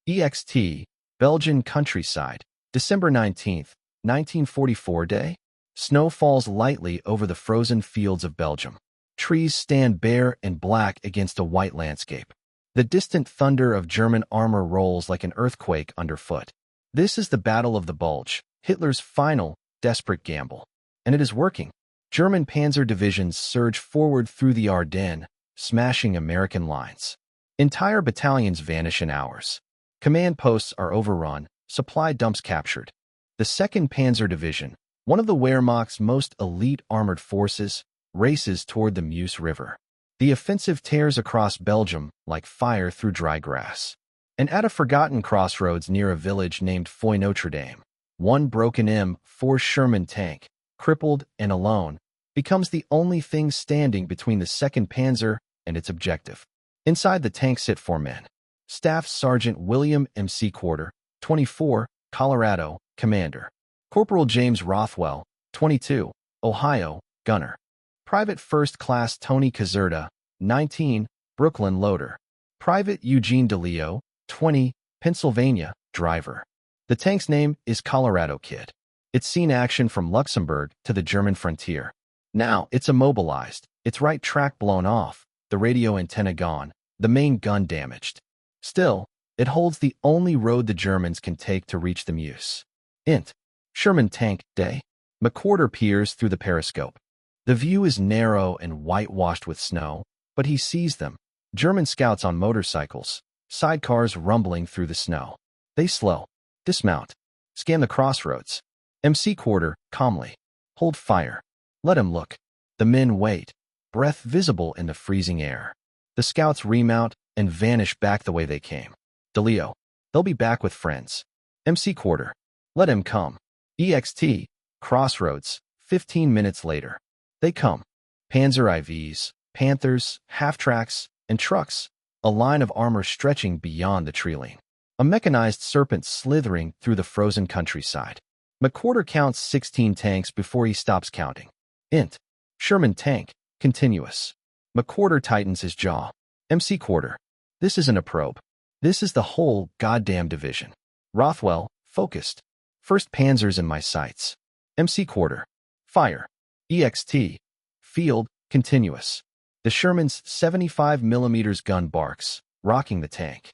EXT, Belgian countryside, December 19th, 1944 day. Snow falls lightly over the frozen fields of Belgium. Trees stand bare and black against a white landscape. The distant thunder of German armor rolls like an earthquake underfoot. This is the Battle of the Bulge, Hitler's final, desperate gamble. And it is working. German panzer divisions surge forward through the Ardennes, smashing American lines. Entire battalions vanish in hours. Command posts are overrun, supply dumps captured. The Second Panzer Division, one of the Wehrmacht's most elite armored forces, races toward the Meuse River. The offensive tears across Belgium like fire through dry grass. And at a forgotten crossroads near a village named Foy Notre Dame, one broken M4 Sherman tank, crippled and alone, becomes the only thing standing between the 2nd Panzer and its objective. Inside the tank sit 4 men. Staff Sergeant William M.C. Quarter, 24, Colorado, Commander. Corporal James Rothwell, 22, Ohio, Gunner. Private First Class Tony Caserta, 19, Brooklyn, Loader. Private Eugene DeLeo, 20, Pennsylvania, Driver. The tank's name is Colorado Kid. It's seen action from Luxembourg to the German frontier. Now it's immobilized, its right track blown off, the radio antenna gone, the main gun damaged. Still, it holds the only road the Germans can take to reach the Meuse. Int. Sherman tank, day. McQuarter peers through the periscope. The view is narrow and whitewashed with snow, but he sees them. German scouts on motorcycles, sidecars rumbling through the snow. They slow, dismount, scan the crossroads. MC Quarter, calmly. Hold fire. Let him look. The men wait, breath visible in the freezing air. The scouts remount and vanish back the way they came. DeLeo, they'll be back with friends. MC Quarter, let him come. EXT, crossroads, 15 minutes later. They come. Panzer IVs, Panthers, half-tracks, and trucks, a line of armor stretching beyond the tree line. A mechanized serpent slithering through the frozen countryside. McQuarter counts 16 tanks before he stops counting. Int. Sherman tank, continuous. McQuarter tightens his jaw. MC Quarter, this isn't a probe. This is the whole goddamn division. Rothwell, focused. 1st Panzer's in my sights. MC Quarter, fire. EXT, field, continuous. The Sherman's 75mm gun barks, rocking the tank.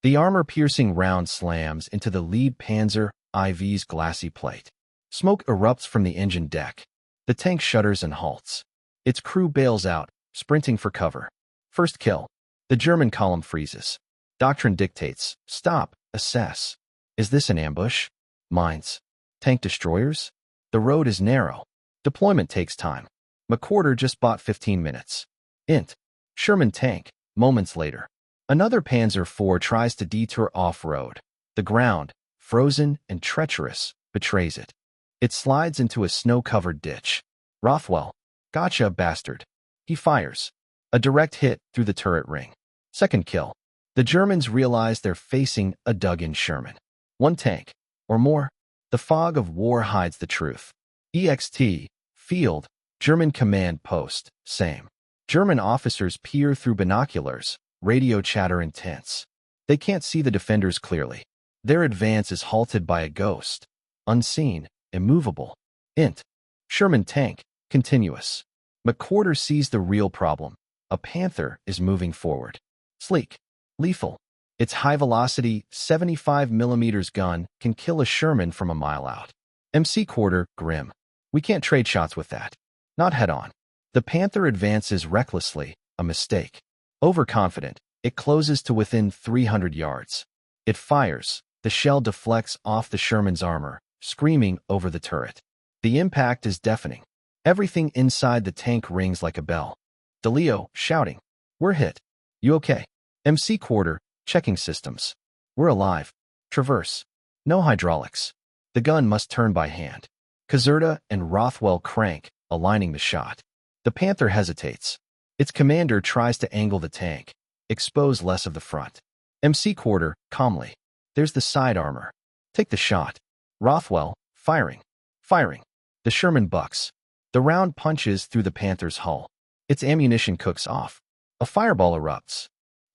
The armor-piercing round slams into the lead Panzer IV's glassy plate. Smoke erupts from the engine deck. The tank shudders and halts. Its crew bails out, sprinting for cover. First kill. The German column freezes. Doctrine dictates, stop, assess. Is this an ambush? Mines. Tank destroyers? The road is narrow. Deployment takes time. McQuarter just bought 15 minutes. Int. Sherman tank, moments later. Another Panzer IV tries to detour off-road. The ground, frozen and treacherous, betrays it. It slides into a snow-covered ditch. Rothwell, gotcha, bastard. He fires. A direct hit through the turret ring. Second kill. The Germans realize they're facing a dug-in Sherman. 1 tank, or more. The fog of war hides the truth. EXT, field, German command post, same. German officers peer through binoculars, radio chatter intense. They can't see the defenders clearly. Their advance is halted by a ghost. Unseen, immovable. Int. Sherman tank, continuous. McQuarter sees the real problem. A Panther is moving forward. Sleek. Lethal. Its high-velocity 75mm gun can kill a Sherman from a mile out. MC Quarter, grim. We can't trade shots with that. Not head-on. The Panther advances recklessly, a mistake. Overconfident, it closes to within 300 yards. It fires. The shell deflects off the Sherman's armor, screaming over the turret. The impact is deafening. Everything inside the tank rings like a bell. DeLeo, shouting. We're hit. You okay? MC Quarter, checking systems. We're alive. Traverse. No hydraulics. The gun must turn by hand. Caserta and Rothwell crank, aligning the shot. The Panther hesitates. Its commander tries to angle the tank, expose less of the front. MC Quarter, calmly. There's the side armor. Take the shot. Rothwell, firing. Firing. The Sherman bucks. The round punches through the Panther's hull. Its ammunition cooks off. A fireball erupts.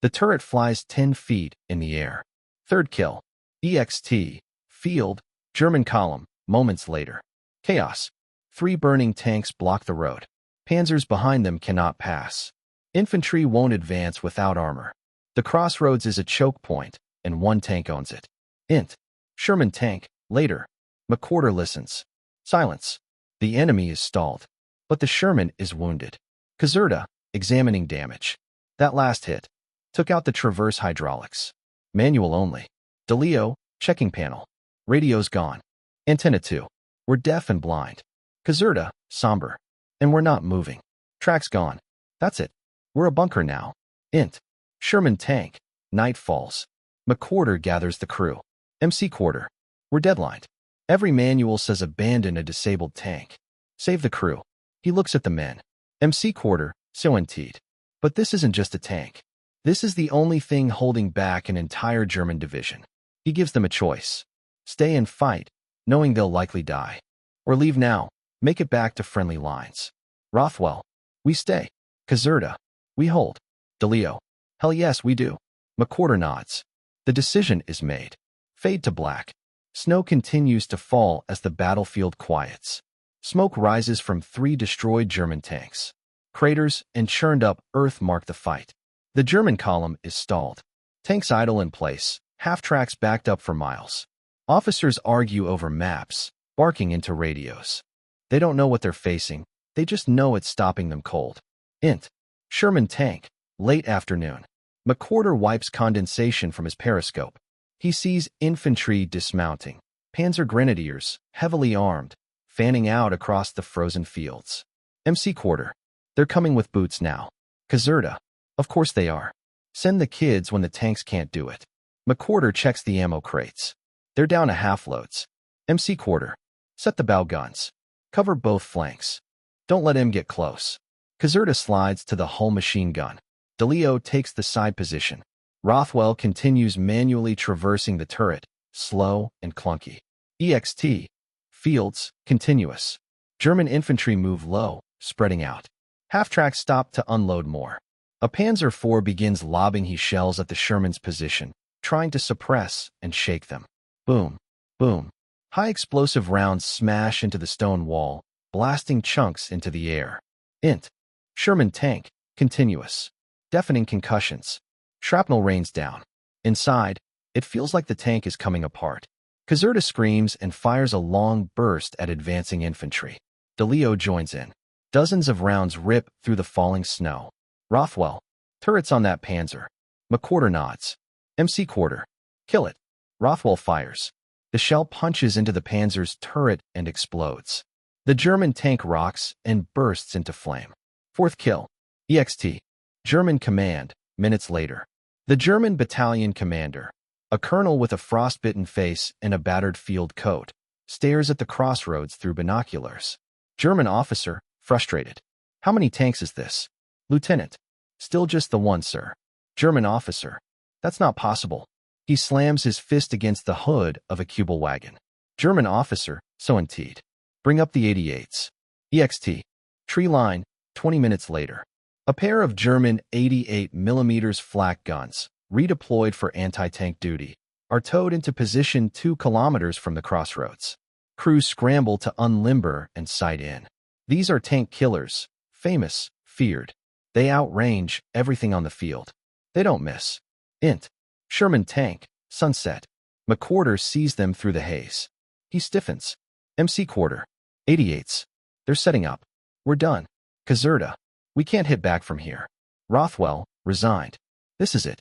The turret flies 10 feet in the air. Third kill. EXT. Field. German column. Moments later. Chaos. 3 burning tanks block the road. Panzers behind them cannot pass. Infantry won't advance without armor. The crossroads is a choke point, and 1 tank owns it. Int. Sherman tank. Later. McWhorter listens. Silence. The enemy is stalled. But the Sherman is wounded. Caserta. Examining damage. That last hit. Took out the traverse hydraulics. Manual only. DeLeo. Checking panel. Radio's gone. Antenna 2. We're deaf and blind. Caserta. Somber. And we're not moving. Track's gone. That's it. We're a bunker now. Int. Sherman tank. Night falls. McWhorter gathers the crew. MC quarter. We're deadlined. Every manual says abandon a disabled tank. Save the crew. He looks at the men. MC quarter. So indeed. But this isn't just a tank. This is the only thing holding back an entire German division. He gives them a choice. Stay and fight, knowing they'll likely die. Or leave now, make it back to friendly lines. Rothwell. We stay. Caserta. We hold. DeLeo. Hell yes, we do. McWhorter nods. The decision is made. Fade to black. Snow continues to fall as the battlefield quiets. Smoke rises from 3 destroyed German tanks. Craters and churned up earth mark the fight. The German column is stalled. Tanks idle in place, half-tracks backed up for miles. Officers argue over maps, barking into radios. They don't know what they're facing, they just know it's stopping them cold. Int. Sherman tank. Late afternoon. McWhorter wipes condensation from his periscope. He sees infantry dismounting. Panzer grenadiers, heavily armed, fanning out across the frozen fields. MC quarter. They're coming with boots now. Caserta. Of course they are. Send the kids when the tanks can't do it. McWhorter checks the ammo crates. They're down to half-loads. MC quarter. Set the bow guns. Cover both flanks. Don't let him get close. Caserta slides to the hull machine gun. DeLeo takes the side position. Rothwell continues manually traversing the turret, slow and clunky. EXT. Fields. Continuous. German infantry move low, spreading out. Half-tracks stop to unload more. A Panzer IV begins lobbing his shells at the Sherman's position, trying to suppress and shake them. Boom. Boom. High explosive rounds smash into the stone wall, blasting chunks into the air. Int. Sherman tank. Continuous. Deafening concussions. Shrapnel rains down. Inside, it feels like the tank is coming apart. Caserta screams and fires a long burst at advancing infantry. DeLeo joins in. Dozens of rounds rip through the falling snow. Rothwell. Turrets on that Panzer. McWhorter nods. MC quarter. Kill it. Rothwell fires. The shell punches into the Panzer's turret and explodes. The German tank rocks and bursts into flame. Fourth kill. EXT. German command. Minutes later. The German battalion commander, a colonel with a frostbitten face and a battered field coat, stares at the crossroads through binoculars. German officer, frustrated. How many tanks is this? Lieutenant. Still just the one, sir. German officer. That's not possible. He slams his fist against the hood of a Kubel wagon. German officer, so indeed. Bring up the 88s. EXT. Tree line, 20 minutes later. A pair of German 88mm flak guns, redeployed for anti-tank duty, are towed into position 2 kilometers from the crossroads. Crews scramble to unlimber and sight in. These are tank killers, famous, feared. They outrange everything on the field. They don't miss. Int. Sherman tank. Sunset. McWhorter sees them through the haze. He stiffens. MC quarter. 88s. They're setting up. We're done. Caserta. We can't hit back from here. Rothwell, resigned. This is it.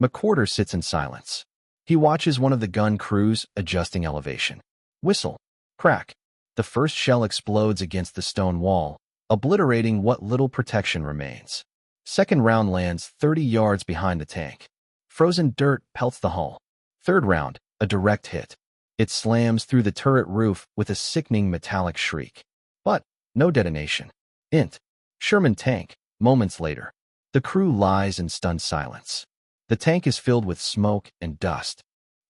McWhorter sits in silence. He watches one of the gun crews adjusting elevation. Whistle. Crack. The first shell explodes against the stone wall, obliterating what little protection remains. Second round lands 30 yards behind the tank. Frozen dirt pelts the hull. Third round, a direct hit. It slams through the turret roof with a sickening metallic shriek. But no detonation. Int. Sherman tank. Moments later. The crew lies in stunned silence. The tank is filled with smoke and dust.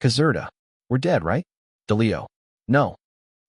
Caserta. We're dead, right? DeLeo. No.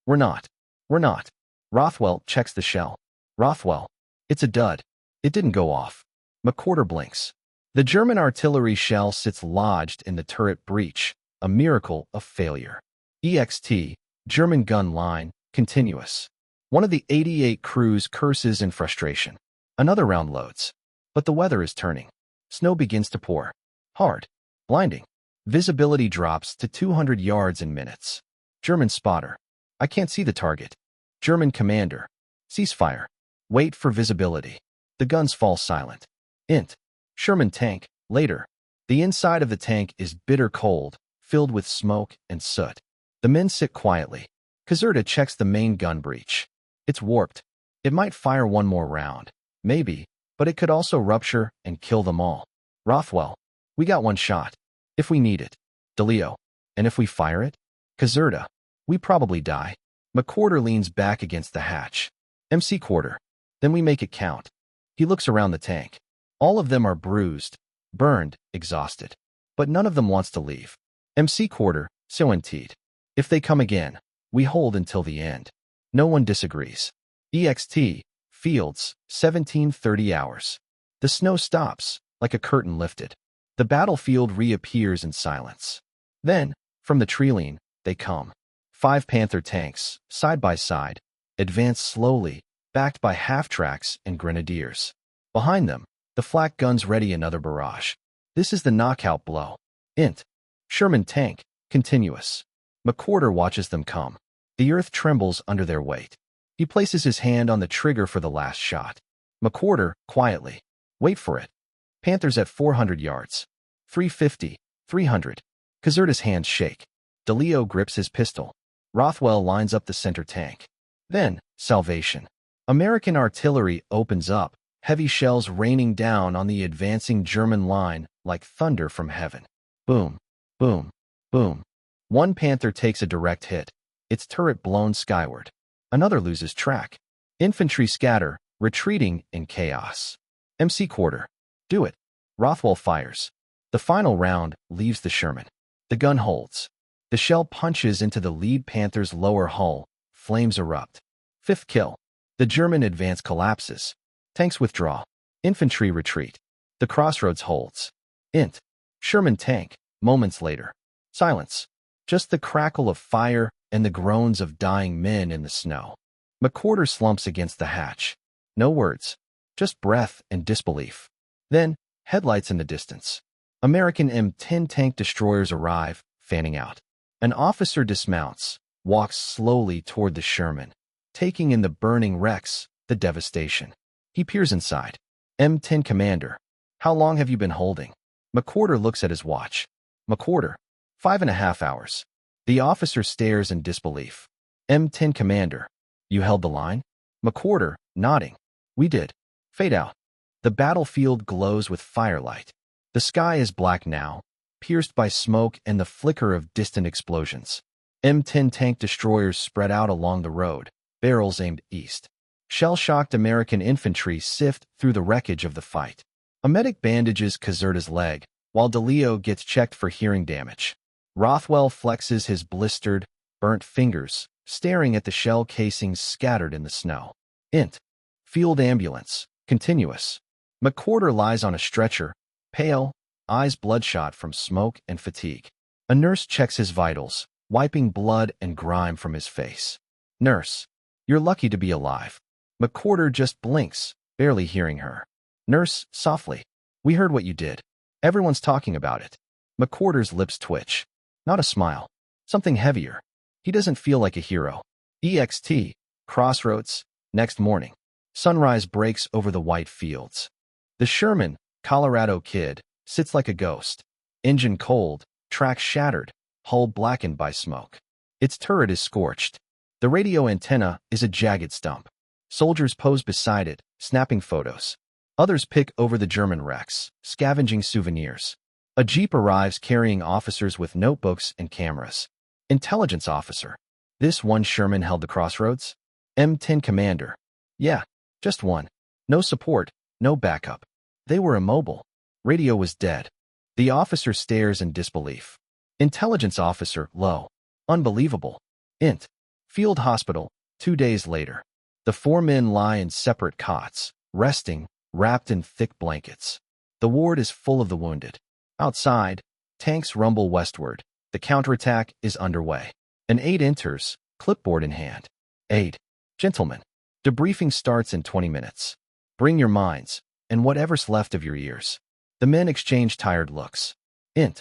We're not. We're not. Rothwell checks the shell. Rothwell. It's a dud. It didn't go off. McWhorter blinks. The German artillery shell sits lodged in the turret breech, a miracle of failure. EXT, German gun line, continuous. One of the 88 crews curses in frustration. Another round loads. But the weather is turning. Snow begins to pour. Hard. Blinding. Visibility drops to 200 yards in minutes. German spotter. I can't see the target. German commander. Ceasefire. Wait for visibility. The guns fall silent. Int. Sherman tank. Later. The inside of the tank is bitter cold, filled with smoke and soot. The men sit quietly. Caserta checks the main gun breech. It's warped. It might fire one more round. Maybe, but it could also rupture and kill them all. Rothwell. We got one shot. If we need it. DeLeo. And if we fire it? Caserta. We probably die. McQuarter leans back against the hatch. MC Quarter. Then we make it count. He looks around the tank. All of them are bruised, burned, exhausted. But none of them wants to leave. MC Quarter, so indeed. If they come again, we hold until the end. No one disagrees. EXT, Fields, 1730 hours. The snow stops, like a curtain lifted. The battlefield reappears in silence. Then, from the treeline, they come. 5 Panther tanks, side by side, advance slowly, backed by half-tracks and grenadiers. Behind them, the flak guns ready another barrage. This is the knockout blow. Int. Sherman tank, continuous. McQuarter watches them come. The earth trembles under their weight. He places his hand on the trigger for the last shot. McQuarter, quietly. Wait for it. Panthers at 400 yards. 350, 300. Caserta's hands shake. DeLeo grips his pistol. Rothwell lines up the center tank. Then, salvation. American artillery opens up, heavy shells raining down on the advancing German line like thunder from heaven. Boom, boom, boom. One Panther takes a direct hit, its turret blown skyward. Another loses track. Infantry scatter, retreating in chaos. MC Quarter. Do it. Rothwell fires. The final round leaves the Sherman. The gun holds. The shell punches into the lead Panther's lower hull. Flames erupt. 5th kill. The German advance collapses. Tanks withdraw. Infantry retreat. The crossroads holds. Int. Sherman tank. Moments later. Silence. Just the crackle of fire and the groans of dying men in the snow. McQuarter slumps against the hatch. No words. Just breath and disbelief. Then, headlights in the distance. American M10 tank destroyers arrive, fanning out. An officer dismounts, walks slowly toward the Sherman, taking in the burning wrecks, the devastation. He peers inside. M10 commander. How long have you been holding? McQuarter looks at his watch. McQuarter. 5.5 hours. The officer stares in disbelief. M10 commander. You held the line? McQuarter, nodding. We did. Fade out. The battlefield glows with firelight. The sky is black now, pierced by smoke and the flicker of distant explosions. M10 tank destroyers spread out along the road, barrels aimed east. Shell-shocked American infantry sift through the wreckage of the fight. A medic bandages Caserta's leg, while DeLeo gets checked for hearing damage. Rothwell flexes his blistered, burnt fingers, staring at the shell casings scattered in the snow. Int. Field ambulance, continuous. McQuarter lies on a stretcher, pale, eyes bloodshot from smoke and fatigue. A nurse checks his vitals, wiping blood and grime from his face. Nurse. You're lucky to be alive. McQuarter just blinks, barely hearing her. Nurse, softly. We heard what you did. Everyone's talking about it. McQuarter's lips twitch. Not a smile. Something heavier. He doesn't feel like a hero. EXT. Crossroads. Next morning. Sunrise breaks over the white fields. The Sherman, Colorado kid, sits like a ghost. Engine cold, track shattered, hull blackened by smoke. Its turret is scorched. The radio antenna is a jagged stump. Soldiers pose beside it, snapping photos. Others pick over the German wrecks, scavenging souvenirs. A jeep arrives carrying officers with notebooks and cameras. Intelligence officer. This one Sherman held the crossroads? M10 commander. Yeah, just one. No support, no backup. They were immobile. Radio was dead. The officer stares in disbelief. Intelligence officer, low. Unbelievable. Int. Field hospital, 2 days later. The 4 men lie in separate cots, resting, wrapped in thick blankets. The ward is full of the wounded. Outside, tanks rumble westward, The counterattack is underway. An aide enters, clipboard in hand. Aide. Gentlemen. Debriefing starts in 20 minutes. Bring your minds, and whatever's left of your ears. The men exchange tired looks. Int.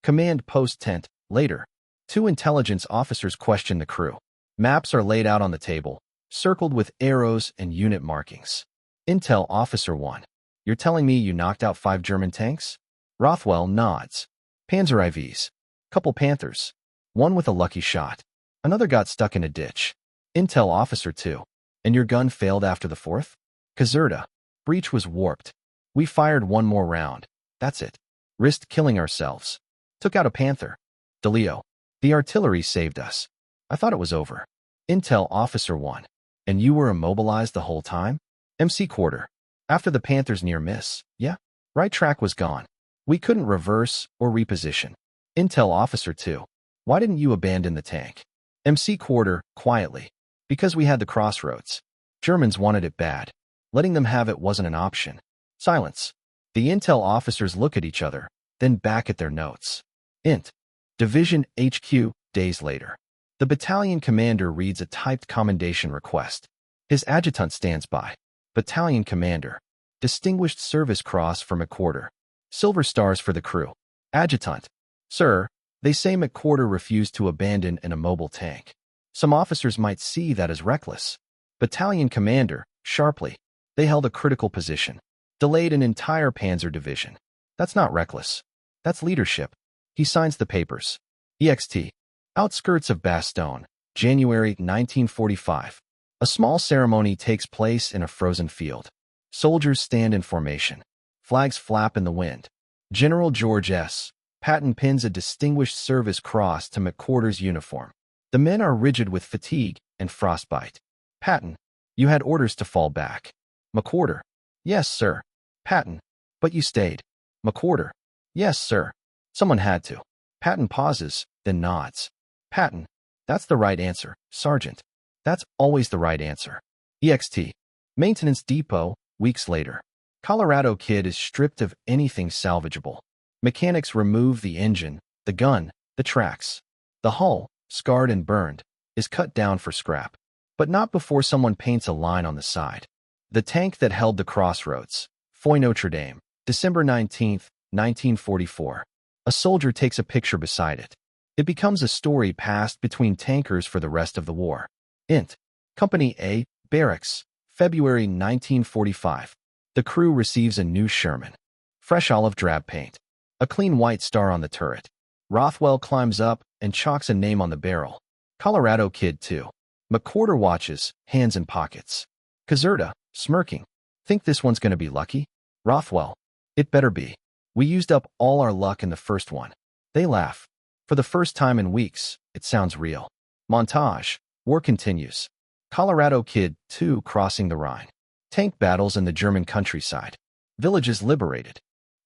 Command post tent, later. Two intelligence officers question the crew. Maps are laid out on the table, circled with arrows and unit markings. Intel Officer 1. You're telling me you knocked out 5 German tanks? Rothwell nods. Panzer IVs. Couple Panthers. One with a lucky shot. Another got stuck in a ditch. Intel Officer 2. And your gun failed after the 4th? Caserta. Breach was warped. We fired one more round. That's it. Risked killing ourselves. Took out a Panther. DeLeo. The artillery saved us. I thought it was over. Intel Officer 1. And you were immobilized the whole time? MC Quarter. After the Panther's near miss, yeah? Right track was gone. We couldn't reverse or reposition. Intel Officer 2. Why didn't you abandon the tank? MC Quarter, quietly. Because we had the crossroads. Germans wanted it bad. Letting them have it wasn't an option. Silence. The intel officers look at each other, then back at their notes. Int. Division HQ, days later. The battalion commander reads a typed commendation request. His adjutant stands by. Battalion commander. Distinguished Service Cross for McQuarter. Silver stars for the crew. Adjutant. Sir, they say McQuarter refused to abandon an immobile tank. Some officers might see that as reckless. Battalion commander, sharply. They held a critical position. Delayed an entire panzer division. That's not reckless. That's leadership. He signs the papers. EXT. Outskirts of Bastogne, January 1945. A small ceremony takes place in a frozen field. Soldiers stand in formation. Flags flap in the wind. General George S. Patton pins a Distinguished Service Cross to McQuarter's uniform. The men are rigid with fatigue and frostbite. Patton, you had orders to fall back. McQuarter. Yes, sir. Patton. But you stayed. McQuarter. Yes, sir. Someone had to. Patton pauses, then nods. Patton. That's the right answer, Sergeant. That's always the right answer. EXT. Maintenance depot, weeks later. Colorado Kid is stripped of anything salvageable. Mechanics remove the engine, the gun, the tracks. The hull, scarred and burned, is cut down for scrap. But not before someone paints a line on the side. The tank that held the crossroads. Foy Notre Dame, December 19, 1944. A soldier takes a picture beside it. It becomes a story passed between tankers for the rest of the war. Int. Company A, Barracks, February 1945. The crew receives a new Sherman. Fresh olive drab paint. A clean white star on the turret. Rothwell climbs up and chalks a name on the barrel. Colorado Kid 2. McQuarter watches, hands in pockets. Caserta, smirking. Think this one's gonna be lucky? Rothwell. It better be. We used up all our luck in the first one. They laugh. For the first time in weeks, it sounds real. Montage. War continues. Colorado Kid 2 crossing the Rhine. Tank battles in the German countryside. Villages liberated.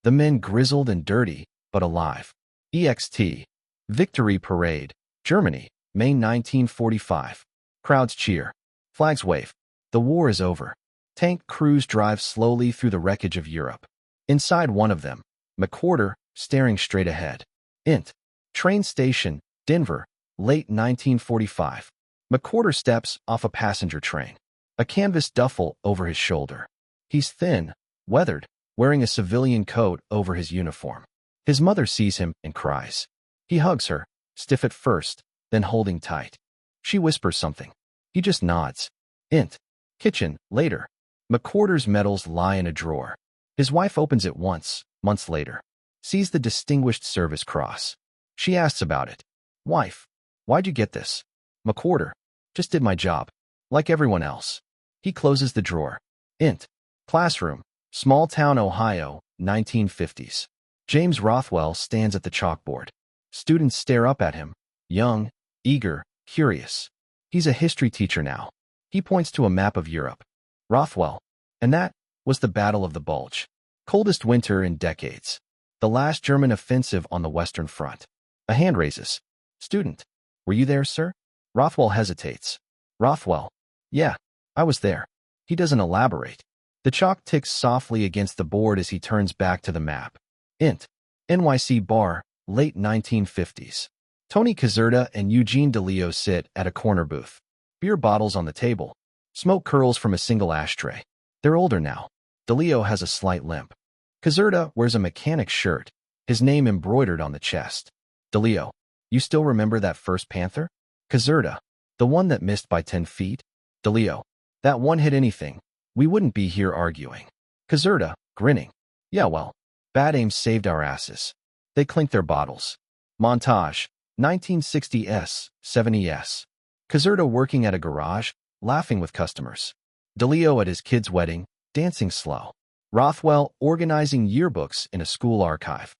The men grizzled and dirty, but alive. EXT. Victory Parade. Germany, May 1945. Crowds cheer. Flags wave. The war is over. Tank crews drive slowly through the wreckage of Europe. Inside one of them, McQuarter, staring straight ahead. Int. Train station, Denver, late 1945. McQuarter steps off a passenger train. A canvas duffel over his shoulder. He's thin, weathered, wearing a civilian coat over his uniform. His mother sees him and cries. He hugs her, stiff at first, then holding tight. She whispers something. He just nods. Int. Kitchen, later. McQuarter's medals lie in a drawer. His wife opens it once, months later. Sees the Distinguished Service Cross. She asks about it. Wife, why'd you get this? McQuarter. Just did my job. Like everyone else. He closes the drawer. Int. Classroom. Small town, Ohio, 1950s. James Rothwell stands at the chalkboard. Students stare up at him. Young, eager, curious. He's a history teacher now. He points to a map of Europe. Rothwell. And that was the Battle of the Bulge. Coldest winter in decades. The last German offensive on the Western Front. A hand raises. Student. Were you there, sir? Rothwell hesitates. Rothwell. Yeah, I was there. He doesn't elaborate. The chalk ticks softly against the board as he turns back to the map. Int. NYC bar, late 1950s. Tony Caserta and Eugene DeLeo sit at a corner booth. Beer bottles on the table. Smoke curls from a single ashtray. They're older now. DeLeo has a slight limp. Caserta wears a mechanic's shirt, his name embroidered on the chest. DeLeo, you still remember that first Panther? Caserta, the one that missed by 10 feet? DeLeo, that one hit anything. We wouldn't be here arguing. Caserta, grinning. Yeah, well, bad aim saved our asses. They clink their bottles. Montage, 1960s, 70s. Caserta working at a garage, laughing with customers. DeLeo at his kid's wedding, dancing slow. Rothwell organizing yearbooks in a school archive.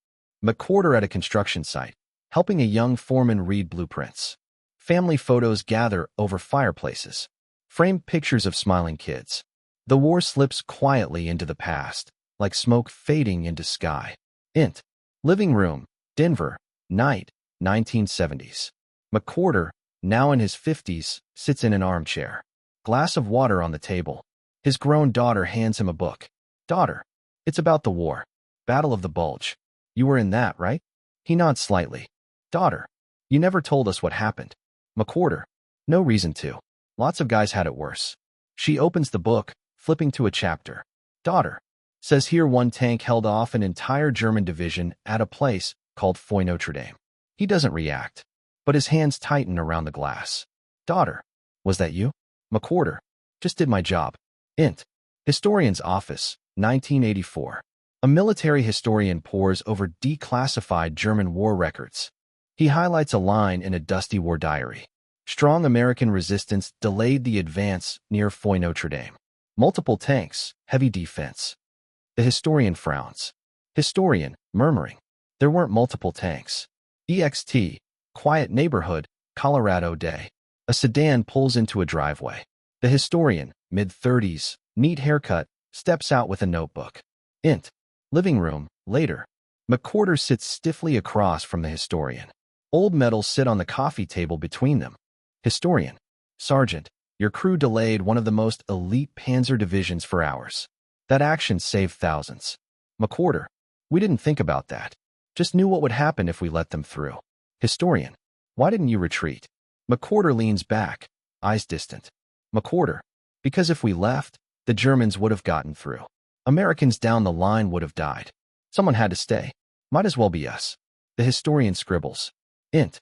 McWhorter at a construction site, helping a young foreman read blueprints. Family photos gather over fireplaces. Framed pictures of smiling kids. The war slips quietly into the past, like smoke fading into sky. Int. Living room, Denver, night, 1970s. McWhorter, now in his 50s, sits in an armchair. Glass of water on the table. His grown daughter hands him a book. Daughter, it's about the war. Battle of the Bulge. You were in that, right? He nods slightly. Daughter, you never told us what happened. McWhorter, no reason to. Lots of guys had it worse. She opens the book, flipping to a chapter. Daughter, says here one tank held off an entire German division at a place called Foy Notre Dame. He doesn't react, but his hands tighten around the glass. Daughter, was that you? McWhorter, just did my job. Int. Historian's office, 1984. A military historian pores over declassified German war records. He highlights a line in a dusty war diary. Strong American resistance delayed the advance near Foy Notre Dame. Multiple tanks, heavy defense. The historian frowns. Historian, murmuring. There weren't multiple tanks. EXT, quiet neighborhood, Colorado day. A sedan pulls into a driveway. The historian, mid-30s, neat haircut, steps out with a notebook. Int. Living room, later. McWhorter sits stiffly across from the historian. Old medals sit on the coffee table between them. Historian. Sergeant, your crew delayed one of the most elite panzer divisions for hours. That action saved thousands. McWhorter. We didn't think about that. Just knew what would happen if we let them through. Historian. Why didn't you retreat? McWhorter leans back, eyes distant. McWhorter. Because if we left, the Germans would have gotten through. Americans down the line would have died. Someone had to stay. Might as well be us. The historian scribbles. Int.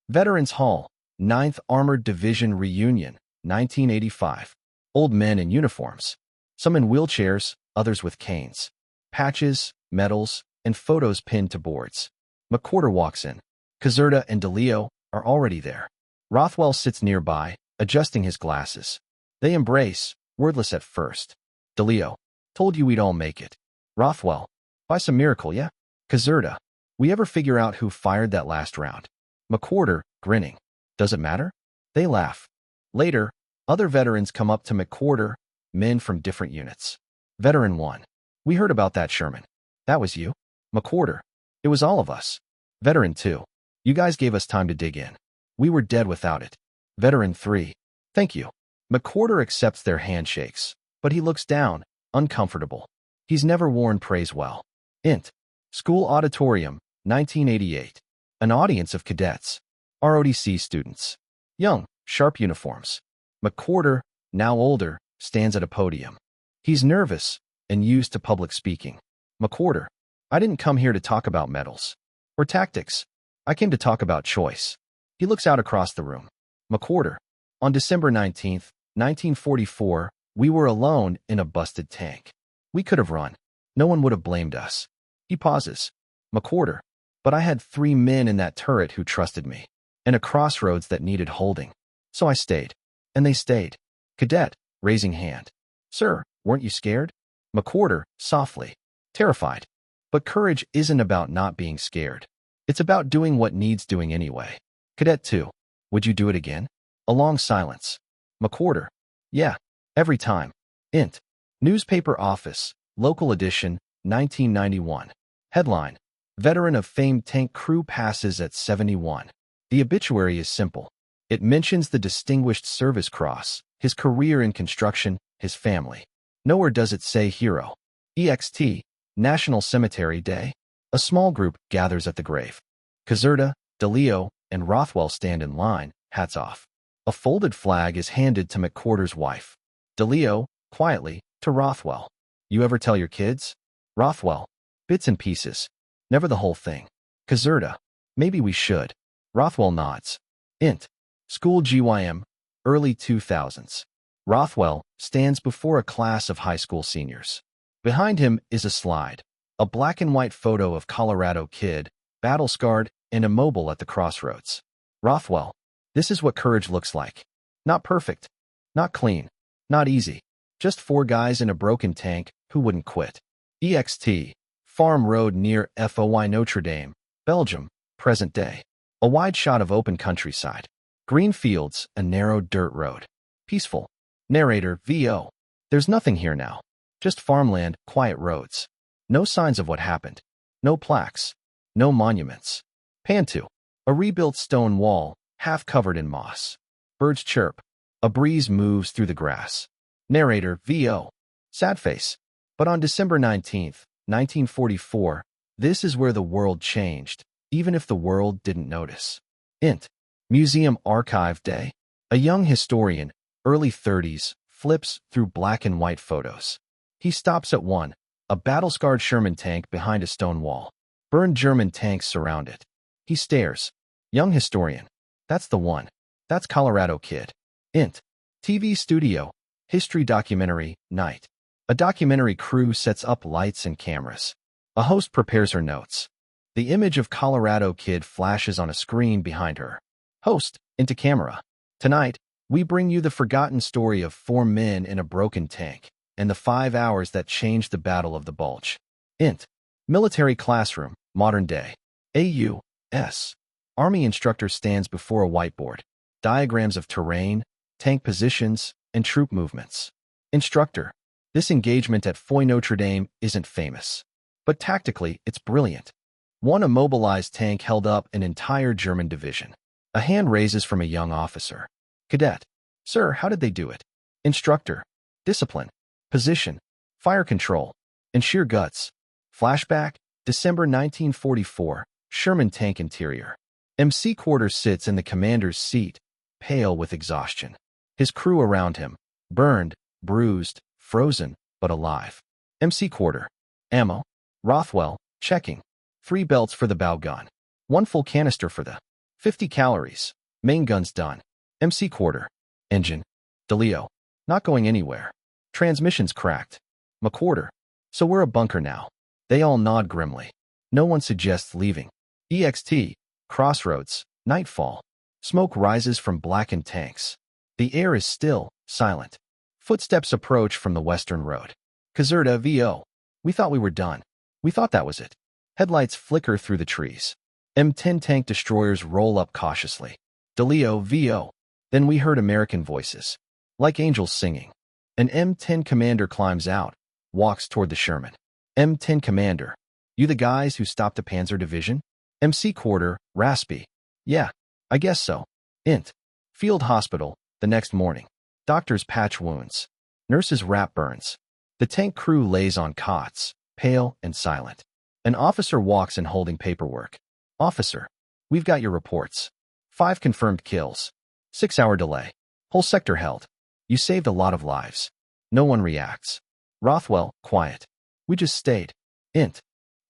Veterans Hall, 9th Armored Division Reunion, 1985. Old men in uniforms. Some in wheelchairs, others with canes. Patches, medals, and photos pinned to boards. McWhorter walks in. Caserta and DeLeo are already there. Rothwell sits nearby, adjusting his glasses. They embrace, wordless at first. DeLeo, told you we'd all make it. Rothwell, by some miracle, yeah? Caserta, we ever figure out who fired that last round? McWhorter, grinning. Does it matter? They laugh. Later, other veterans come up to McWhorter, men from different units. Veteran 1. We heard about that, Sherman. That was you? McWhorter. It was all of us. Veteran 2. You guys gave us time to dig in. We were dead without it. Veteran 3. Thank you. McWhorter accepts their handshakes, but he looks down, uncomfortable. He's never worn praise well. Int. School auditorium, 1988. An audience of cadets. ROTC students. Young, sharp uniforms. McWhorter, now older, stands at a podium. He's nervous and used to public speaking. McWhorter, I didn't come here to talk about medals or tactics. I came to talk about choice. He looks out across the room. McWhorter, on December 19th, 1944, we were alone in a busted tank. We could have run. No one would have blamed us. He pauses. McWhorter, but I had 3 men in that turret who trusted me, and a crossroads that needed holding. So I stayed. And they stayed. Cadet, raising hand. Sir, weren't you scared? McWhorter, softly. Terrified. But courage isn't about not being scared. It's about doing what needs doing anyway. Cadet 2, would you do it again? A long silence. McWhorter, yeah, every time. Int. Newspaper office, local edition, 1991. Headline, Veteran of famed tank crew passes at 71. The obituary is simple. It mentions the Distinguished Service Cross, his career in construction, his family. Nowhere does it say hero. EXT, National Cemetery Day. A small group gathers at the grave. Caserta, DeLeo, and Rothwell stand in line, hats off. A folded flag is handed to McQuarter's wife. DeLeo, quietly, to Rothwell. You ever tell your kids? Rothwell. Bits and pieces. Never the whole thing. Caserta. Maybe we should. Rothwell nods. Int. School GYM. Early 2000s. Rothwell stands before a class of high school seniors. Behind him is a slide. A black and white photo of Colorado kid, battle-scarred and immobile at the crossroads. Rothwell. This is what courage looks like. Not perfect. Not clean. Not easy. Just 4 guys in a broken tank who wouldn't quit. EXT. Farm Road near FOI Notre Dame, Belgium, present day. A wide shot of open countryside. Green fields, a narrow dirt road. Peaceful. Narrator, VO. There's nothing here now. Just farmland, quiet roads. No signs of what happened. No plaques. No monuments. Pan to. A rebuilt stone wall, half covered in moss. Birds chirp. A breeze moves through the grass. Narrator, VO. Sad face. But on December 19th, 1944, this is where the world changed, even if the world didn't notice. Int. Museum Archive Day. A young historian, early 30s, flips through black and white photos. He stops at one, a battle-scarred Sherman tank behind a stone wall. Burned German tanks surround it. He stares. Young historian. That's the one. That's Colorado kid. Int. TV studio. History documentary, night. A documentary crew sets up lights and cameras. A host prepares her notes. The image of Colorado kid flashes on a screen behind her. Host, into camera. Tonight, we bring you the forgotten story of 4 men in a broken tank and the 5 hours that changed the Battle of the Bulge. Int. Military classroom, modern day. AU.S. Army instructor stands before a whiteboard. Diagrams of terrain, tank positions, and troop movements. Instructor. This engagement at Foy Notre Dame isn't famous. But tactically, it's brilliant. One immobilized tank held up an entire German division. A hand raises from a young officer. Cadet. Sir, how did they do it? Instructor. Discipline. Position. Fire control. And sheer guts. Flashback. December 1944. Sherman tank interior. MC Quarter sits in the commander's seat, pale with exhaustion. His crew around him. Burned, bruised, frozen, but alive. MC Quarter. Ammo. Rothwell. Checking. 3 belts for the bow gun. 1 full canister for the 50 calories. Main guns done. MC Quarter. Engine. DeLeo. Not going anywhere. Transmission's cracked. McQuarter. So we're a bunker now. They all nod grimly. No one suggests leaving. EXT. Crossroads. Nightfall. Smoke rises from blackened tanks. The air is still, silent. Footsteps approach from the western road. Caserta VO. We thought we were done. We thought that was it. Headlights flicker through the trees. M10 tank destroyers roll up cautiously. DeLeo VO. Then we heard American voices. Like angels singing. An M10 commander climbs out, walks toward the Sherman. M10 commander. You the guys who stopped a Panzer Division? MC Quarter, raspy. Yeah, I guess so. Int. Field hospital, the next morning. Doctors patch wounds. Nurses wrap burns. The tank crew lays on cots, pale and silent. An officer walks in holding paperwork. Officer. We've got your reports. 5 confirmed kills. 6-hour delay. Whole sector held. You saved a lot of lives. No one reacts. Rothwell, quiet. We just stayed. Int.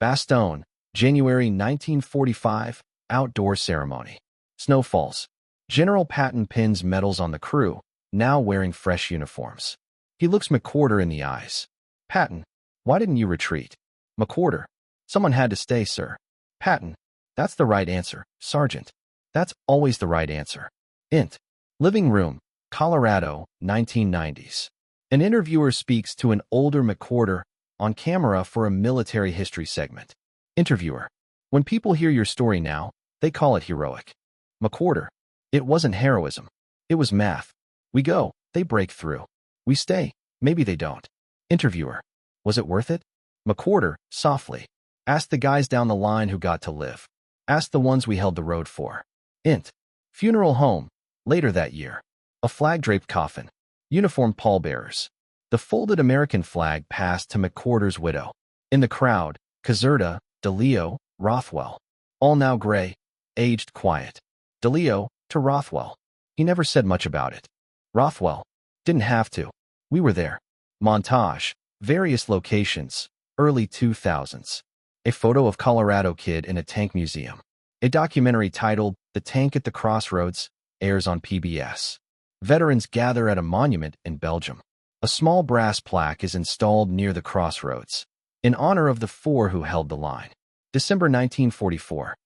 Bastogne, January 1945, outdoor ceremony. Snow falls. General Patton pins medals on the crew, now wearing fresh uniforms. He looks McQuarter in the eyes. Patton, why didn't you retreat? McQuarter. Someone had to stay, sir. Patton. That's the right answer, Sergeant. That's always the right answer. Int. Living room, Colorado, 1990s. An interviewer speaks to an older McQuarter on camera for a military history segment. Interviewer. When people hear your story now, they call it heroic. McQuarter. It wasn't heroism. It was math. We go, they break through. We stay, maybe they don't. Interviewer. Was it worth it? McQuarter, softly. Ask the guys down the line who got to live. Ask the ones we held the road for. Int. Funeral home. Later that year. A flag-draped coffin. Uniformed pallbearers. The folded American flag passed to McQuarter's widow. In the crowd, Caserta, DeLeo, Rothwell. All now gray, aged quiet. DeLeo, to Rothwell. He never said much about it. Rothwell, didn't have to. We were there. Montage, various locations, early 2000s. A photo of Colorado kid in a tank museum. A documentary titled The Tank at the Crossroads airs on PBS. Veterans gather at a monument in Belgium. A small brass plaque is installed near the crossroads, in honor of the four who held the line. December 1944.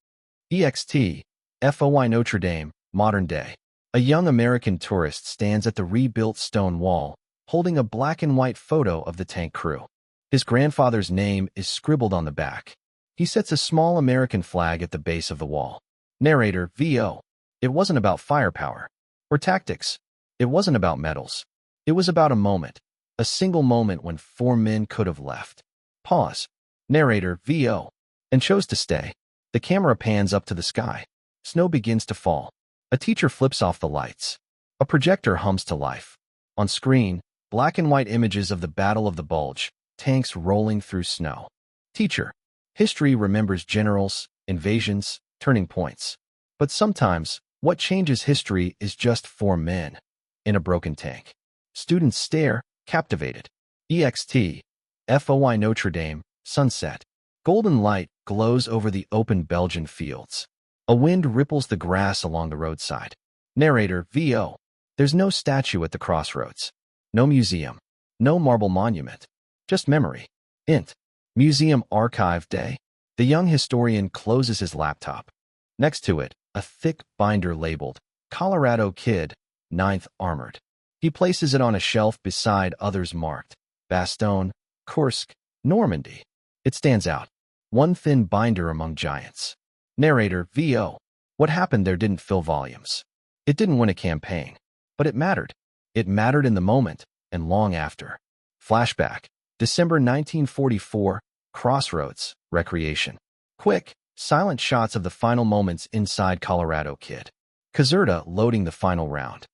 EXT, FOI Notre Dame, modern day. A young American tourist stands at the rebuilt stone wall, holding a black and white photo of the tank crew. His grandfather's name is scribbled on the back. He sets a small American flag at the base of the wall. Narrator, VO. It wasn't about firepower or tactics. It wasn't about medals. It was about a moment, a single moment when four men could have left. Pause. Narrator, VO. And chose to stay. The camera pans up to the sky. Snow begins to fall. A teacher flips off the lights. A projector hums to life. On screen, black and white images of the Battle of the Bulge, tanks rolling through snow. Teacher. History remembers generals, invasions, turning points. But sometimes, what changes history is just four men in a broken tank. Students stare, captivated. EXT, FOI Notre Dame, sunset. Golden light glows over the open Belgian fields. A wind ripples the grass along the roadside. Narrator, VO. There's no statue at the crossroads. No museum. No marble monument. Just memory. Int. Museum Archive Day. The young historian closes his laptop. Next to it, a thick binder labeled Colorado Kid, 9th Armored. He places it on a shelf beside others marked Bastogne, Kursk, Normandy. It stands out. One thin binder among giants. Narrator, VO. What happened there didn't fill volumes. It didn't win a campaign. But it mattered. It mattered in the moment and long after. Flashback. December 1944, Crossroads, Recreation. Quick, silent shots of the final moments inside Colorado Kid. Caserta loading the final round.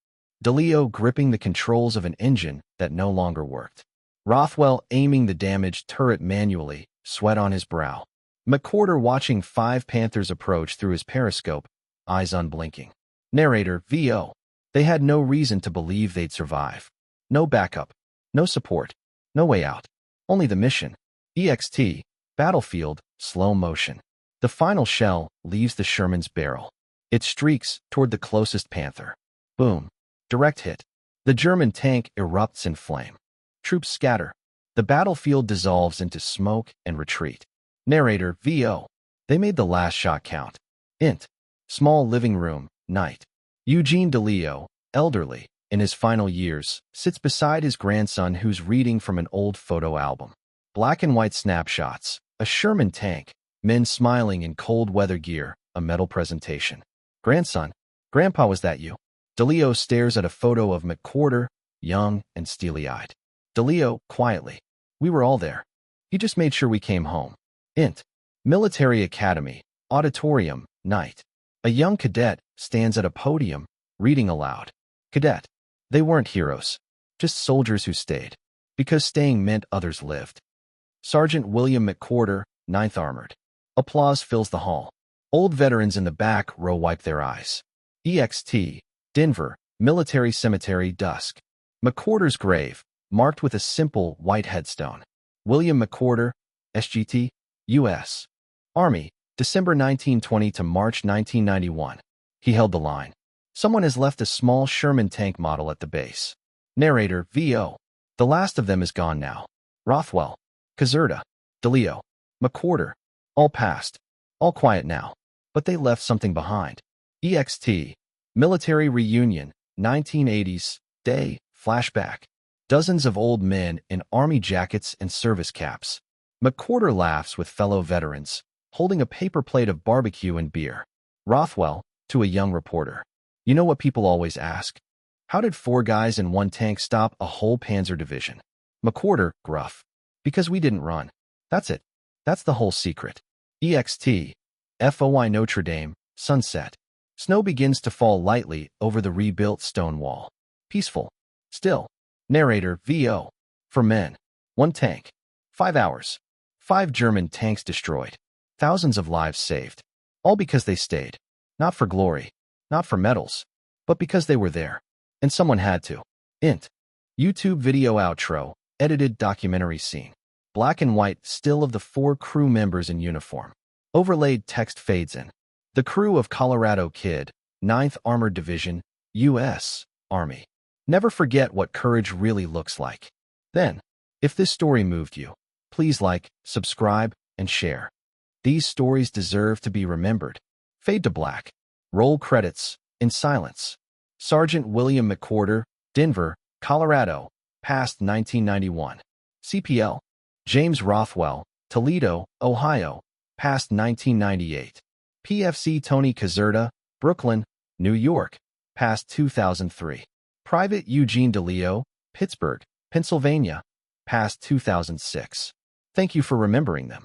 DeLeo gripping the controls of an engine that no longer worked. Rothwell aiming the damaged turret manually, sweat on his brow. McWhorter watching 5 Panthers approach through his periscope, eyes unblinking. Narrator, VO. They had no reason to believe they'd survive. No backup. No support. No way out. Only the mission. EXT, battlefield, slow motion. The final shell leaves the Sherman's barrel. It streaks toward the closest Panther. Boom. Direct hit. The German tank erupts in flame. Troops scatter. The battlefield dissolves into smoke and retreat. Narrator, VO. They made the last shot count. Int. Small living room, night. Eugene DeLeo, elderly, in his final years, sits beside his grandson who's reading from an old photo album. Black and white snapshots, a Sherman tank, men smiling in cold weather gear, a medal presentation. Grandson, Grandpa, was that you? DeLeo stares at a photo of McWhorter, young and steely-eyed. DeLeo, quietly. We were all there. He just made sure we came home. Int. Military Academy, auditorium, night. A young cadet stands at a podium, reading aloud. Cadet. They weren't heroes. Just soldiers who stayed. Because staying meant others lived. Sergeant William McWhorter, 9th Armored. Applause fills the hall. Old veterans in the back row wipe their eyes. EXT, Denver, Military Cemetery, dusk. McWhorter's grave, marked with a simple white headstone. William McWhorter, SGT, U.S. Army, December 1920 to March 1991. He held the line. Someone has left a small Sherman tank model at the base. Narrator, VO. The last of them is gone now. Rothwell, Caserta, DeLeo, McWhorter, all past, all quiet now. But they left something behind. EXT, Military Reunion, 1980s, day, flashback. Dozens of old men in army jackets and service caps. McWhorter laughs with fellow veterans, holding a paper plate of barbecue and beer. Rothwell, to a young reporter. You know what people always ask? How did 4 guys in 1 tank stop a whole panzer division? McWhorter, gruff. Because we didn't run. That's it. That's the whole secret. EXT, FOI Notre Dame, sunset. Snow begins to fall lightly over the rebuilt stone wall. Peaceful. Still. Narrator, VO. For men. 1 tank. 5 hours. 5 German tanks destroyed. Thousands of lives saved. All because they stayed. Not for glory. Not for medals, but because they were there, and someone had to. Int. YouTube video outro, edited documentary scene. Black and white still of the 4 crew members in uniform. Overlaid text fades in. The crew of Colorado Kid, 9th Armored Division, U.S. Army. Never forget what courage really looks like. Then, if this story moved you, please like, subscribe, and share. These stories deserve to be remembered. Fade to black. Roll credits, in silence. Sergeant William McWhorter, Denver, Colorado, passed 1991. CPL. James Rothwell, Toledo, Ohio, passed 1998. PFC Tony Caserta, Brooklyn, New York, passed 2003. Private Eugene DeLeo, Pittsburgh, Pennsylvania, passed 2006. Thank you for remembering them.